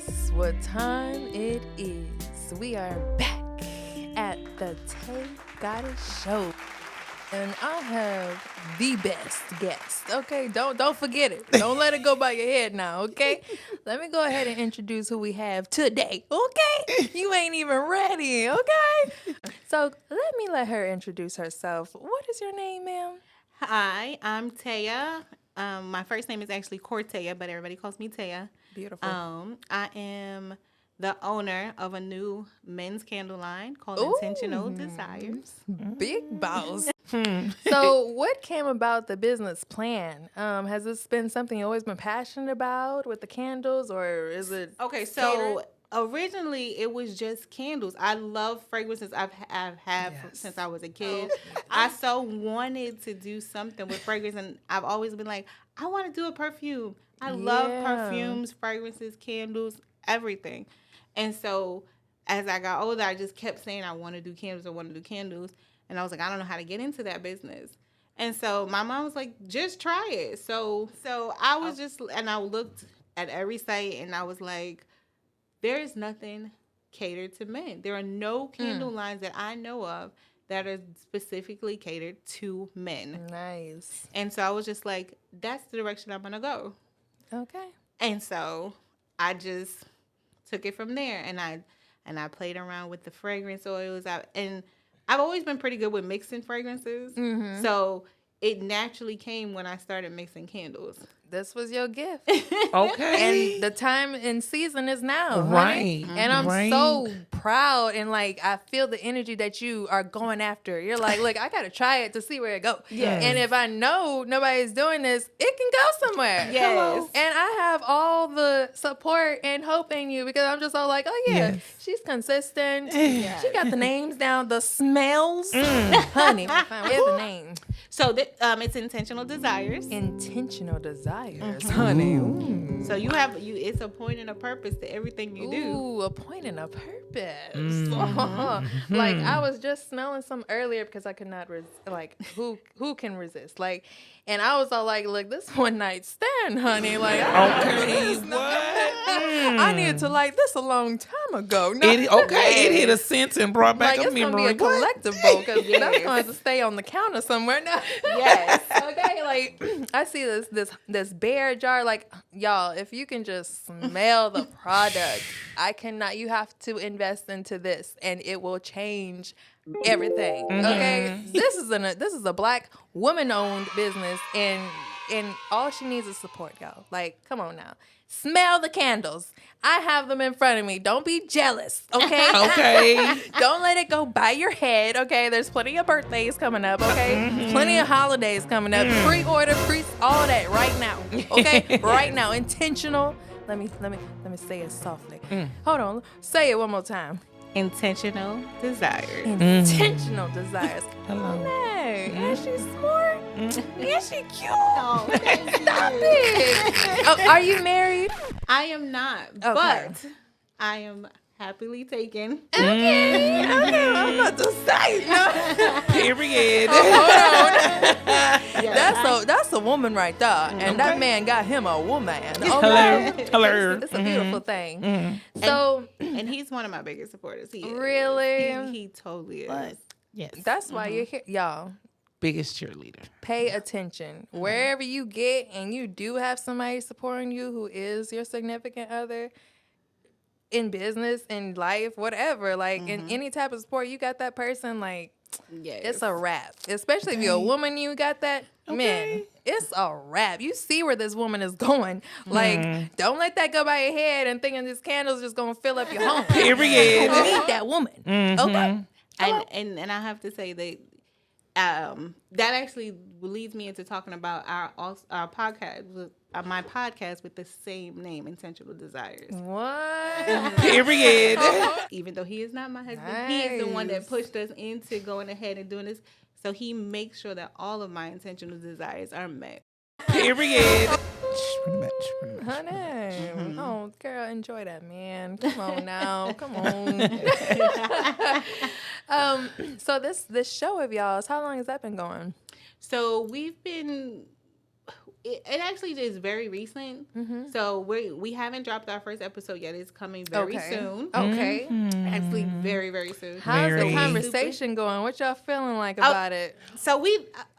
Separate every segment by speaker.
Speaker 1: Guess what time it is? We are back at the Taye Goddess show. And I have the best guest. Okay, don't forget it. Don't let it go by your head now, okay? Let me go ahead and introduce who we have today, okay? You ain't even ready, okay? So let her introduce herself. What is your name, ma'am?
Speaker 2: Hi, I'm Taye. My first name is actually Cortaya, but everybody calls me Taye.
Speaker 1: Beautiful.
Speaker 2: I am the owner of a new men's candle line called
Speaker 1: Ooh.
Speaker 2: Intentional Desires.
Speaker 1: Big boss. So what came about the business plan? Has this been something you've always been passionate about with the candles, or is it
Speaker 2: Okay, so originally it was just candles. I love fragrances. I've had since I was a kid. I so wanted to do something with fragrance, and I've always been like, I want to do a perfume. I love perfumes, fragrances, candles, everything. And so as I got older, I just kept saying I want to do candles. I want to do candles. And I was like, I don't know how to get into that business. And so my mom was like, just try it. So I was and I looked at every site and I was like, there is nothing catered to men. There are no candle lines that I know of that are specifically catered to men.
Speaker 1: Nice.
Speaker 2: And so I was just like, that's the direction I'm going to go.
Speaker 1: Okay.
Speaker 2: And so I just took it from there, and I played around with the fragrance oils. And I've always been pretty good with mixing fragrances. Mm-hmm. So it naturally came when I started mixing candles.
Speaker 1: This was your gift.
Speaker 3: Okay.
Speaker 1: And the time and season is now.
Speaker 3: Right.
Speaker 1: Honey. And I'm so proud, and like I feel the energy that you are going after. You're like, look, I gotta try it to see where it goes.
Speaker 2: Yes.
Speaker 1: And if I know nobody's doing this, it can go somewhere.
Speaker 2: Yes.
Speaker 1: And I have all the support and hope in you because I'm just all like, oh yeah, she's consistent. She got the names down, the smells. Honey, where's the name?
Speaker 2: So it's Intentional Desires.
Speaker 1: Intentional Desires, honey. Ooh.
Speaker 2: So it's a point and a purpose to everything you do.
Speaker 1: Ooh, a point and a purpose. Like I was just smelling some earlier because I could not like who can resist? Like, and I was all like, look, this one night stand, honey. Like, I needed to like this a long time ago.
Speaker 3: It hit a sense and brought back
Speaker 1: like,
Speaker 3: a memory.
Speaker 1: It's gonna be a collectible because that's going to have to stay on the counter somewhere now.
Speaker 2: Yes.
Speaker 1: Okay. Like I see this bear jar. Like y'all, if you can just smell the product, I cannot. You have to invest into this, and it will change everything. Okay. This is a Black woman-owned business, and all she needs is support, y'all. Like, come on now. Smell the candles. I have them in front of me. Don't be jealous, okay?
Speaker 3: Okay.
Speaker 1: Don't let it go by your head, okay? There's plenty of birthdays coming up, okay? Plenty of holidays coming up. Pre-order, all that right now, okay? Right now, intentional. Let me say it softly. Hold on. Say it one more time.
Speaker 2: Intentional Desires.
Speaker 1: Intentional Desires.
Speaker 3: Hello.
Speaker 1: Hey, is she smart? Is she cute?
Speaker 2: Oh,
Speaker 1: Stop it. Oh, are you married?
Speaker 2: I am not, but I am happily taken.
Speaker 1: Okay, I'm about to say.
Speaker 3: Period.
Speaker 1: That's a woman right there, and that man got him a woman.
Speaker 3: Hello.
Speaker 1: It's a beautiful thing. So,
Speaker 2: and he's one of my biggest supporters. He is.
Speaker 1: Really,
Speaker 2: he totally is.
Speaker 3: Yes.
Speaker 1: That's why you're here, y'all.
Speaker 3: Biggest cheerleader.
Speaker 1: Pay attention wherever you get, and you do have somebody supporting you who is your significant other. In business, in life, whatever, like in any type of sport, you got that person, like, it's a wrap. Especially if you're a woman, you got that, man, it's a wrap. You see where this woman is going. Like, don't let that go by your head and thinking this candle's just going to fill up your home.
Speaker 3: Period.
Speaker 1: You need that woman. Okay?
Speaker 2: And I have to say that that actually leads me into talking about our podcast, my podcast with the same name, Intentional Desires.
Speaker 1: What?
Speaker 3: Period.
Speaker 2: Even though he is not my husband, he is the one that pushed us into going ahead and doing this. So he makes sure that all of my intentional desires are met.
Speaker 3: Period. Pretty much.
Speaker 1: Honey. Oh, girl, enjoy that, man. Come on now. Come on. So this show of y'all's, how long has that been going?
Speaker 2: So it actually is very recent. So we haven't dropped our first episode yet. It's coming very soon.
Speaker 1: Okay.
Speaker 2: Actually, very, very soon.
Speaker 1: How's
Speaker 3: Very.
Speaker 1: the conversation going? What y'all feeling like about it?
Speaker 2: So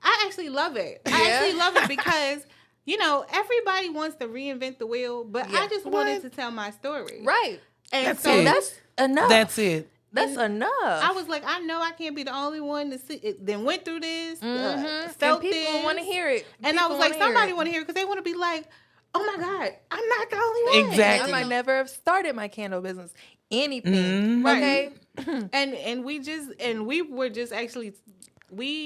Speaker 2: I actually love it. I actually love it because, you know, everybody wants to reinvent the wheel, but I just wanted to tell my story.
Speaker 1: Right.
Speaker 2: And
Speaker 3: That's
Speaker 2: so
Speaker 3: it.
Speaker 1: That's enough.
Speaker 3: That's it.
Speaker 1: That's enough.
Speaker 2: I was like, I know I can't be the only one to see it. Then went through this, felt
Speaker 1: and people
Speaker 2: this.
Speaker 1: want to hear it.
Speaker 2: And I was like, somebody want to hear it because they want to be like, oh my God, I'm not the only one.
Speaker 3: Exactly.
Speaker 1: I might never have started my candle business. Anything. Okay.
Speaker 2: And we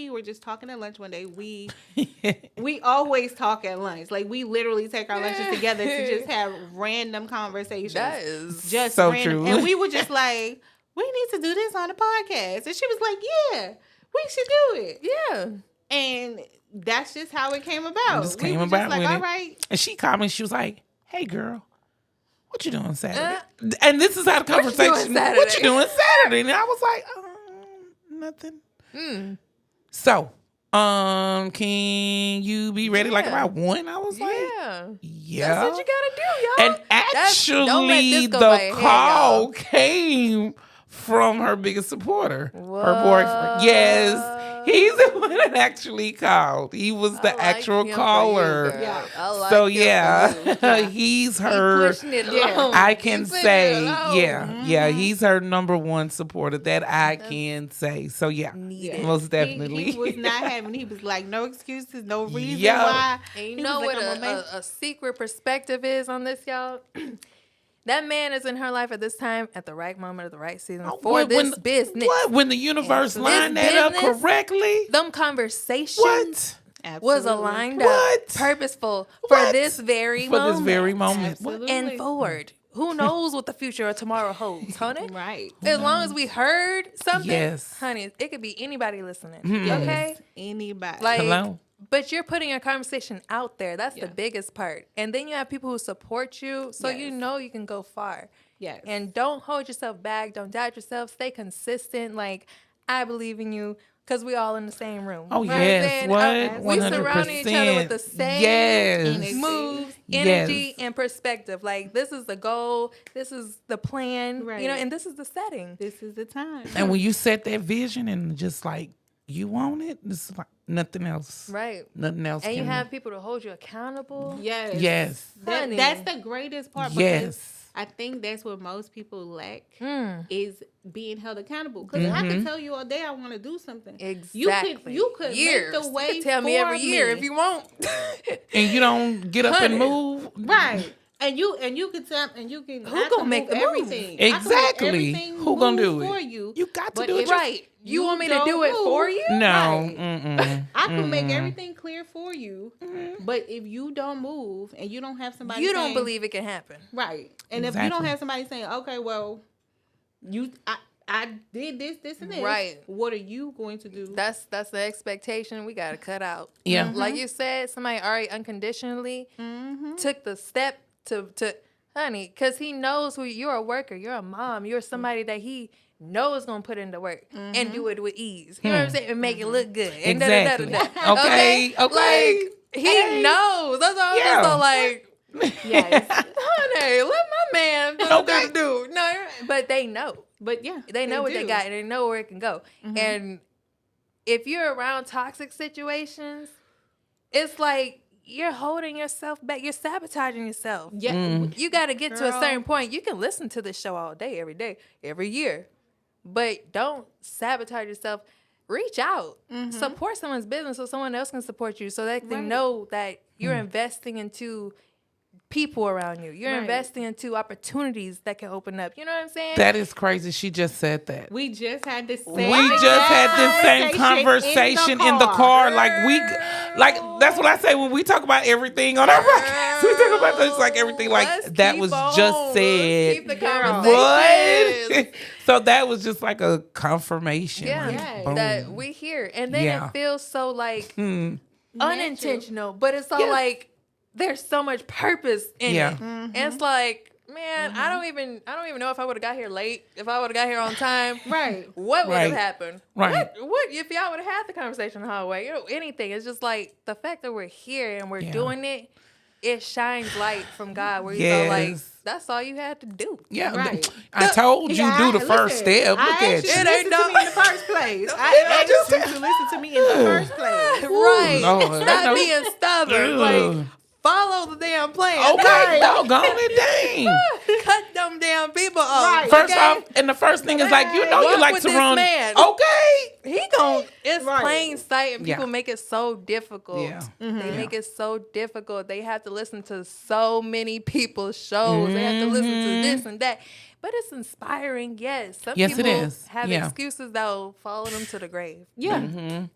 Speaker 2: were just talking at lunch one day. We always talk at lunch. Like, we literally take our lunches together to just have random conversations.
Speaker 1: That is
Speaker 2: just
Speaker 3: so
Speaker 2: random.
Speaker 3: true.
Speaker 2: And we were just like, we need to do this on the podcast. And she was like, yeah, we should do it.
Speaker 1: Yeah.
Speaker 2: And that's just how it came about.
Speaker 3: It just came
Speaker 2: were
Speaker 3: about
Speaker 2: just like,
Speaker 3: with
Speaker 2: all
Speaker 3: it.
Speaker 2: right.
Speaker 3: And she called me. She was like, "Hey, girl, what you doing Saturday?" And this is how the conversation. What you doing Saturday? And I was like, nothing. So, can you be ready like about 1? I was like, yeah.
Speaker 1: That's what you gotta do, y'all.
Speaker 3: And actually,
Speaker 1: don't let this go
Speaker 3: the
Speaker 1: by your head,
Speaker 3: call
Speaker 1: y'all.
Speaker 3: came from her biggest supporter, her boyfriend. Yes, he's the one that actually called. He was the actual caller.
Speaker 1: I like
Speaker 3: So
Speaker 1: him
Speaker 3: yeah,
Speaker 1: for you.
Speaker 3: he's
Speaker 1: He
Speaker 3: her.
Speaker 1: pushing it along.
Speaker 3: I can
Speaker 1: He pushing
Speaker 3: say,
Speaker 1: it along.
Speaker 3: yeah, he's her number one supporter. That I can say. So yeah, most definitely.
Speaker 2: He was not having. He was like, no excuses, no reason
Speaker 3: Yeah.
Speaker 2: why.
Speaker 1: And you
Speaker 2: He
Speaker 1: know
Speaker 2: was
Speaker 1: what
Speaker 2: like,
Speaker 1: a secret perspective is on this, y'all? That man is in her life at this time, at the right moment, at the right season for this business.
Speaker 3: What? When the universe lined that up
Speaker 1: business,
Speaker 3: correctly?
Speaker 1: Them conversations
Speaker 3: What?
Speaker 1: was aligned
Speaker 3: What?
Speaker 1: up, purposeful
Speaker 3: What?
Speaker 1: for this very
Speaker 3: For
Speaker 1: moment.
Speaker 3: this very moment.
Speaker 2: Absolutely.
Speaker 1: And forward. Who knows what the future of tomorrow holds, honey?
Speaker 2: Right.
Speaker 1: As long as we heard something,
Speaker 3: Yes.
Speaker 1: honey, it could be anybody listening.
Speaker 2: Yes.
Speaker 1: Okay?
Speaker 2: Anybody.
Speaker 1: Like,
Speaker 3: Hello.
Speaker 1: but you're putting your conversation out there. That's the biggest part. And then you have people who support you, so you know you can go far.
Speaker 2: Yes.
Speaker 1: And don't hold yourself back. Don't doubt yourself. Stay consistent. Like, I believe in you. Because we all in the same room.
Speaker 3: Oh,
Speaker 1: You know
Speaker 3: yes.
Speaker 1: what I'm saying?
Speaker 3: What?
Speaker 1: We surrounding each other with the same
Speaker 3: Yes.
Speaker 1: moves,
Speaker 3: Yes.
Speaker 1: energy, and perspective. Like, this is the goal. This is the plan.
Speaker 2: Right.
Speaker 1: You know, and this is the setting.
Speaker 2: This is the time.
Speaker 3: And when you set that vision and just like you want it, this is like nothing else.
Speaker 1: Right.
Speaker 3: Nothing else.
Speaker 1: And you
Speaker 3: can-
Speaker 1: have people to hold you accountable.
Speaker 2: Yes.
Speaker 3: Yes.
Speaker 1: Honey.
Speaker 2: That's the greatest part. Because
Speaker 3: Yes.
Speaker 2: I think that's what most people lack
Speaker 1: Mm.
Speaker 2: is being held accountable. Because I can tell you all day I want to do something.
Speaker 1: Exactly.
Speaker 2: You could
Speaker 1: years.
Speaker 2: make the way
Speaker 1: You could tell me
Speaker 2: for
Speaker 1: every year
Speaker 2: me.
Speaker 1: if you want.
Speaker 3: And you don't get up and
Speaker 1: Honey.
Speaker 3: move.
Speaker 2: Right. And you can tell and you can
Speaker 1: Who gonna make the move?
Speaker 2: everything. I can make
Speaker 3: Exactly.
Speaker 2: everything
Speaker 3: Who gonna
Speaker 2: move
Speaker 3: do
Speaker 2: for
Speaker 3: it?
Speaker 2: you?
Speaker 3: You got to
Speaker 2: But
Speaker 3: do it.
Speaker 2: if-
Speaker 1: Right. You want me to
Speaker 2: don't
Speaker 1: do it for
Speaker 2: move,
Speaker 1: you?
Speaker 3: No.
Speaker 2: Right.
Speaker 3: Mm-mm.
Speaker 2: I can make everything clear for you, but if you don't move and you don't have somebody
Speaker 1: You don't
Speaker 2: saying-
Speaker 1: believe it can happen.
Speaker 2: right, and if you
Speaker 3: Exactly.
Speaker 2: don't have somebody saying, okay, well, I did this and this,
Speaker 1: Right.
Speaker 2: What are you going to do?
Speaker 1: That's the expectation we got to cut out.
Speaker 3: Yeah.
Speaker 1: Like you said, somebody already unconditionally took the step to honey, because he knows you're a worker, you're a mom, you're somebody that he knows going to put into work and do it with ease. You know what I'm saying? And make it look good. And
Speaker 3: Exactly.
Speaker 1: da-da-da-da-da.
Speaker 3: Okay.
Speaker 1: Like, he knows. That's all I'm so like,
Speaker 2: yes,
Speaker 1: honey, let my man do what they do. No, but they know.
Speaker 2: but yeah,
Speaker 1: They know what they
Speaker 2: do.
Speaker 1: got and they know where it can go. And if you're around toxic situations, it's like you're holding yourself back. You're sabotaging yourself.
Speaker 2: Yeah,
Speaker 1: You got to get to a
Speaker 2: Girl.
Speaker 1: certain point. You can listen to this show all day, every year. But don't sabotage yourself. Reach out. Support someone's business so someone else can support you so they can know that you're investing into people around you. You're investing into opportunities that can open up. You know what I'm saying?
Speaker 3: That is crazy. She just said that.
Speaker 2: we just had the same.
Speaker 3: We just had this same conversation in the car. Like that's what I say when we talk about everything on our podcast. We talk about this like everything. Like
Speaker 1: Let's
Speaker 3: that
Speaker 1: keep
Speaker 3: was
Speaker 1: on.
Speaker 3: just
Speaker 1: Let's
Speaker 3: said.
Speaker 1: keep the
Speaker 3: What?
Speaker 1: conversation.
Speaker 3: So that was just like a confirmation.
Speaker 1: Yeah,
Speaker 3: Like, boom.
Speaker 1: that we hear, and then
Speaker 3: Yeah.
Speaker 1: it feels so like
Speaker 3: Hmm.
Speaker 1: unintentional, but it's all like there's so much purpose in
Speaker 3: Yeah.
Speaker 1: it. And it's like, man, I don't even know if I would have got here late, if I would have got here on time.
Speaker 2: Right.
Speaker 1: What would have happened?
Speaker 3: Right.
Speaker 1: What if y'all would have had the conversation in the hallway? Anything. It's just like the fact that we're here and we're doing it. It shines light from God where you feel like that's all you had to do.
Speaker 3: Yeah,
Speaker 2: right.
Speaker 3: I told you do the first step. Look at you.
Speaker 2: It ain't to me in the first place. I asked you to listen to me in the first place.
Speaker 1: Right.
Speaker 3: Lord,
Speaker 1: Stop being stubborn. Like, follow the damn plan.
Speaker 3: Okay, doggone it, dang.
Speaker 1: Cut them damn people off.
Speaker 2: Right.
Speaker 3: First off, and the first thing is like, you know, you
Speaker 1: Walk
Speaker 3: like
Speaker 1: with
Speaker 3: to
Speaker 1: this
Speaker 3: run.
Speaker 1: man.
Speaker 3: Okay.
Speaker 1: It's plain sight, and people
Speaker 3: Yeah.
Speaker 1: make it so difficult.
Speaker 3: Yeah.
Speaker 1: They make it so difficult. They have to listen to so many people's shows. They have to listen to this and that. But it's inspiring, yes. Some
Speaker 3: Yes, it
Speaker 1: people
Speaker 3: is.
Speaker 1: have
Speaker 3: Yeah.
Speaker 1: excuses that will follow them to the grave.
Speaker 2: Yeah.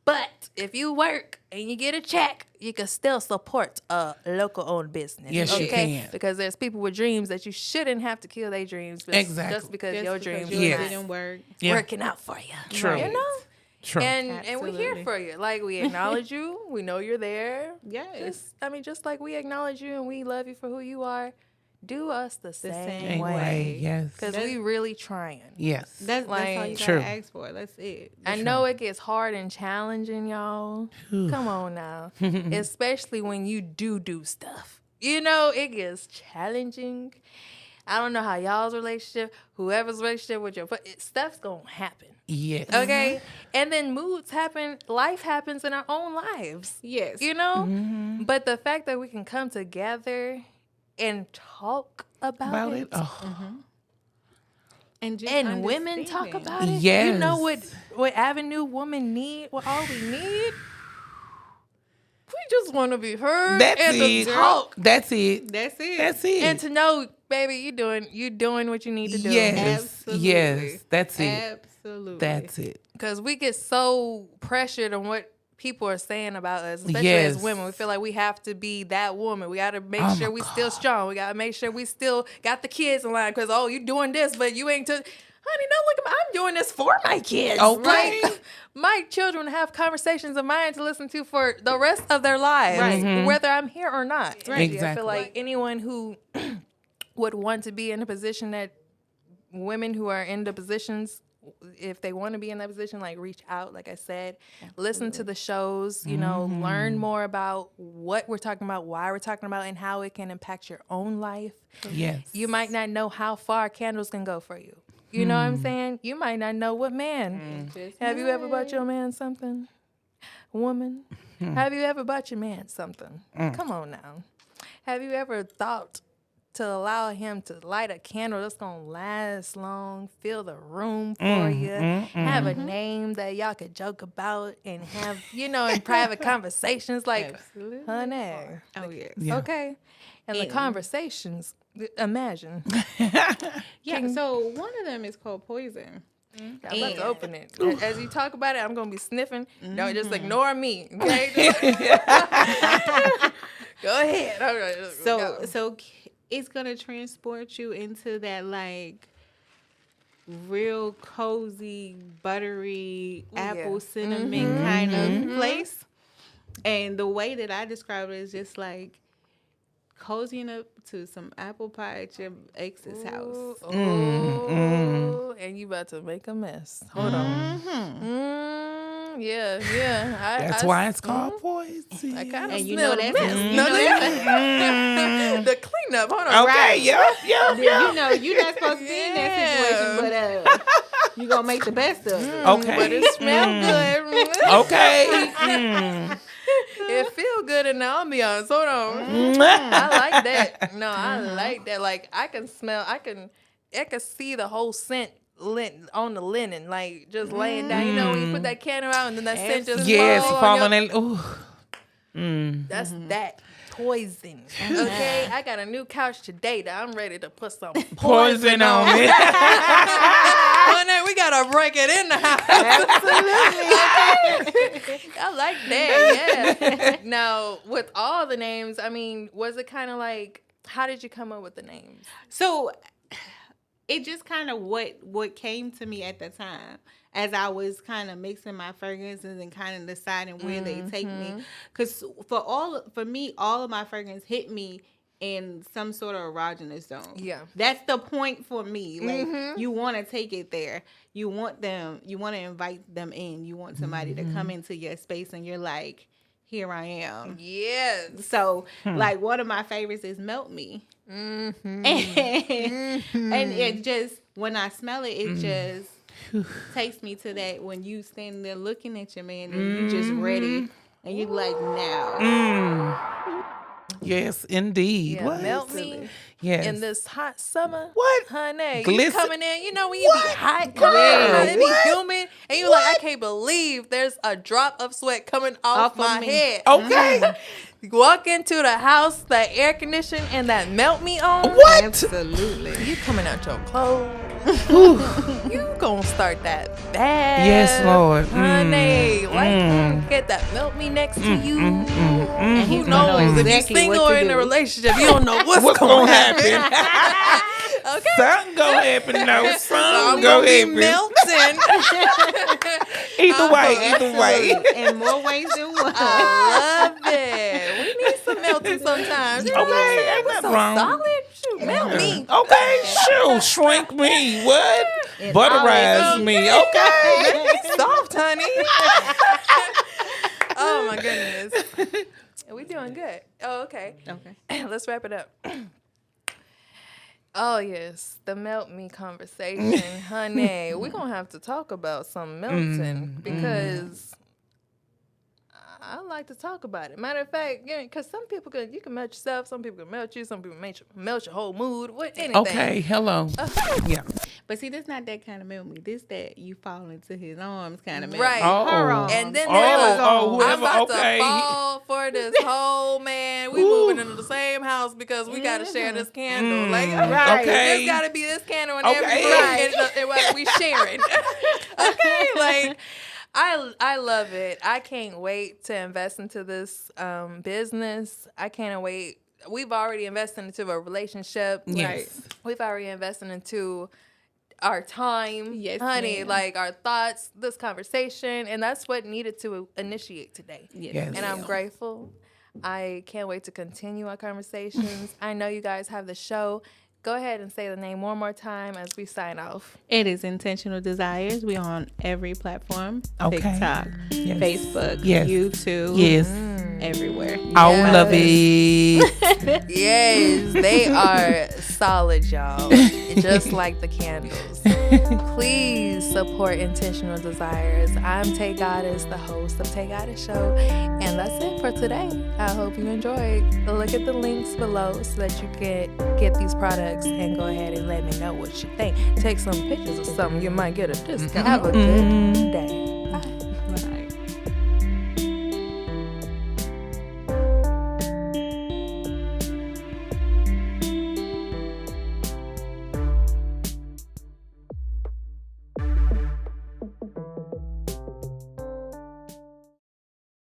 Speaker 1: But if you work and you get a check, you can still support a local-owned business.
Speaker 3: Yes, you can.
Speaker 1: Because there's people with dreams that you shouldn't have to kill their dreams
Speaker 3: Exactly.
Speaker 1: just because your dreams
Speaker 2: didn't work.
Speaker 1: working out for you.
Speaker 3: True.
Speaker 1: You know?
Speaker 3: True.
Speaker 1: And we're here for you. Like, we acknowledge you. We know you're there.
Speaker 2: Yes.
Speaker 1: Just like we acknowledge you and we love you for who you are, do us the same way.
Speaker 3: way. Yes.
Speaker 1: Because we really trying.
Speaker 3: Yes.
Speaker 2: That's all you
Speaker 3: True.
Speaker 2: gotta ask for. That's it.
Speaker 1: I know it gets hard and challenging, y'all. Come on now. Especially when you do stuff. You know, it gets challenging. I don't know how y'all's relationship, whoever's relationship with your stuff's gonna happen.
Speaker 3: Yes.
Speaker 1: Okay? And then moods happen, life happens in our own lives.
Speaker 2: Yes.
Speaker 1: You know? But the fact that we can come together and talk about it.
Speaker 3: Oh.
Speaker 2: And
Speaker 1: women talk about it.
Speaker 3: Yes.
Speaker 1: You know what Avenue women need, what all we need? We just want to be heard
Speaker 3: That's
Speaker 1: and
Speaker 3: it.
Speaker 1: to talk.
Speaker 3: That's it.
Speaker 2: That's it.
Speaker 3: That's it.
Speaker 1: And to know, baby, you doing what you need to do.
Speaker 3: Yes.
Speaker 2: Absolutely.
Speaker 3: Yes. That's it.
Speaker 2: Absolutely.
Speaker 3: That's it.
Speaker 1: Because we get so pressured on what people are saying about us, especially
Speaker 3: Yes.
Speaker 1: as women. We feel like we have to be that woman. We got to make
Speaker 3: Oh
Speaker 1: sure
Speaker 3: my
Speaker 1: we still strong. We got to make sure we still got the kids in line because, oh, you doing this, but you ain't honey, no, look, I'm doing this for my kids.
Speaker 3: Okay.
Speaker 1: Right? My children have conversations of mine to listen to for the rest of their lives, whether I'm here or not.
Speaker 3: Right.
Speaker 1: I feel like anyone who would want to be in a position that women who are in the positions, if they want to be in that position, like reach out, like I said, listen to the shows, you know, learn more about what we're talking about, why we're talking about, and how it can impact your own life.
Speaker 3: Yes.
Speaker 1: You might not know how far candles can go for you. You know what I'm saying? You might not know what man. Have you ever bought your man something? Woman? Have you ever bought your man something? Come on now. Have you ever thought to allow him to light a candle that's going to last long, fill the room for you, have a name that y'all could joke about and have, you know, in private conversations like, honey.
Speaker 2: Oh, yes.
Speaker 3: Yeah.
Speaker 1: Okay. And the conversations, imagine.
Speaker 2: Yeah, so one of them is called Poison.
Speaker 1: I'm about to open it. As you talk about it, I'm going to be sniffing. Don't just ignore me. Okay? Go ahead. All right,
Speaker 2: So it's going to transport you into that, like, real cozy, buttery, apple cinnamon kind of place. And the way that I describe it is just like cozying up to some apple pie at your ex's house.
Speaker 1: And you about to make a mess. Hold on. Yeah.
Speaker 3: That's why it's called poison.
Speaker 1: I kind of
Speaker 2: And you
Speaker 1: smell
Speaker 2: know that's
Speaker 1: mess. The cleanup. Hold on.
Speaker 3: Okay, yep.
Speaker 2: You know you're not supposed to be in that situation, but you gonna make the best of it.
Speaker 3: Okay.
Speaker 1: But it smells good.
Speaker 3: Okay.
Speaker 1: It feel good in the ambiance. Hold on. I like that. No, I like that. Like I can see the whole scent on the linen, like just laying down. You know when you put that candle out and then that scent just
Speaker 3: fall on
Speaker 1: your,
Speaker 3: that. Ooh.
Speaker 1: That's that poison. Okay, I got a new couch today that I'm ready to put some
Speaker 3: Poison on it.
Speaker 1: Honey, we gotta break it in the house. Absolutely. I like that. Yeah. Now, with all the names, I mean, was it kind of like, how did you come up with the names?
Speaker 2: So it just kind of what came to me at the time as I was kind of mixing my fragrances and kind of deciding where they take me. Because for me, all of my fragrances hit me in some sort of erogenous zone.
Speaker 1: Yeah.
Speaker 2: That's the point for me. Like, you want to take it there. You want to invite them in. You want somebody to come into your space and you're like, here I am.
Speaker 1: Yes.
Speaker 2: So, like, one of my favorites is Melt Me. And it just, when I smell it, it just takes me to that when you standing there looking at your man and you just ready. And you're like, now.
Speaker 3: Yes, indeed.
Speaker 1: Yeah,
Speaker 3: what?
Speaker 1: Melt Me.
Speaker 3: Yes.
Speaker 1: In this hot summer.
Speaker 3: What?
Speaker 1: Honey,
Speaker 3: Glisten-
Speaker 1: you coming in, you know, when you be hot,
Speaker 3: Girl,
Speaker 1: it be
Speaker 3: what?
Speaker 1: humid, and you like, I can't believe there's a drop of sweat coming off my head.
Speaker 3: Okay.
Speaker 1: Walk into the house, the air condition, and that Melt Me on.
Speaker 3: What?
Speaker 2: Absolutely.
Speaker 1: You coming out your clothes. You gonna start that bad.
Speaker 3: Yes, Lord.
Speaker 1: Honey, get that Melt Me next to you.
Speaker 2: And
Speaker 1: Who
Speaker 2: he's
Speaker 1: knows
Speaker 2: gonna know
Speaker 1: if you're
Speaker 2: exactly
Speaker 1: single
Speaker 2: what
Speaker 1: or
Speaker 2: to
Speaker 1: in a
Speaker 2: do.
Speaker 1: relationship, you don't know what's
Speaker 3: gonna
Speaker 1: happen.
Speaker 3: happen?
Speaker 1: Okay.
Speaker 3: Something gonna happen. No,
Speaker 1: So
Speaker 3: something
Speaker 1: I'm
Speaker 3: gonna
Speaker 1: gonna be
Speaker 3: happen.
Speaker 1: melting.
Speaker 3: Either way.
Speaker 2: In more ways than one.
Speaker 1: I love it. We need some melting sometimes. You know what I'm
Speaker 3: Okay,
Speaker 1: saying?
Speaker 3: ain't
Speaker 1: We're
Speaker 3: nothing
Speaker 1: so
Speaker 3: wrong.
Speaker 1: solid. Shoot, melt me.
Speaker 3: Okay, shoot, shrink me. What?
Speaker 2: It's
Speaker 3: Butterize
Speaker 2: always
Speaker 3: me. Okay.
Speaker 1: Soft, honey. Oh my goodness. We doing good. Oh, okay.
Speaker 2: Okay.
Speaker 1: Let's wrap it up. Oh yes, the melt me conversation, honey. We're gonna have to talk about some melting because I like to talk about it. Matter of fact, because some people you can melt yourself, some people can melt you, some people melt your whole mood, anything.
Speaker 3: Okay, hello. Yeah.
Speaker 2: But see, this not that kind of melt me. This that you fall into his arms kind of melt
Speaker 1: Right.
Speaker 2: me.
Speaker 3: Oh.
Speaker 2: Her arms.
Speaker 1: And then
Speaker 3: whoever,
Speaker 1: I'm about
Speaker 3: okay.
Speaker 1: to fall for this whole man. We moving into the same house because we got to share this candle. Like,
Speaker 2: Right.
Speaker 3: Okay.
Speaker 1: There's got to be this candle in
Speaker 3: Okay.
Speaker 1: every room and we sharing. Okay, like I love it. I can't wait to invest into this business. I can't wait. We've already invested into a relationship.
Speaker 3: Yes.
Speaker 1: Right. We've already invested into our time,
Speaker 2: Yes,
Speaker 1: honey,
Speaker 2: ma'am.
Speaker 1: like our thoughts, this conversation, and that's what needed to initiate today.
Speaker 3: Yes.
Speaker 1: And I'm grateful. I can't wait to continue our conversations. I know you guys have the show. Go ahead and say the name one more time as we sign off.
Speaker 2: It is Intentional Desires. We're on every platform.
Speaker 3: Okay.
Speaker 2: TikTok,
Speaker 3: Yes.
Speaker 2: Facebook,
Speaker 3: Yes.
Speaker 2: YouTube.
Speaker 3: Yes.
Speaker 2: Everywhere.
Speaker 3: All of it.
Speaker 1: Yes, they are solid, y'all. Just like the candles. Please support Intentional Desires. I'm Taye Goddess, the host of Taye Goddess Show. And that's it for today. I hope you enjoyed. Look at the links below so that you can get these products and go ahead and let me know what you think. Take some pictures or something. You might get a discount. Have a good day.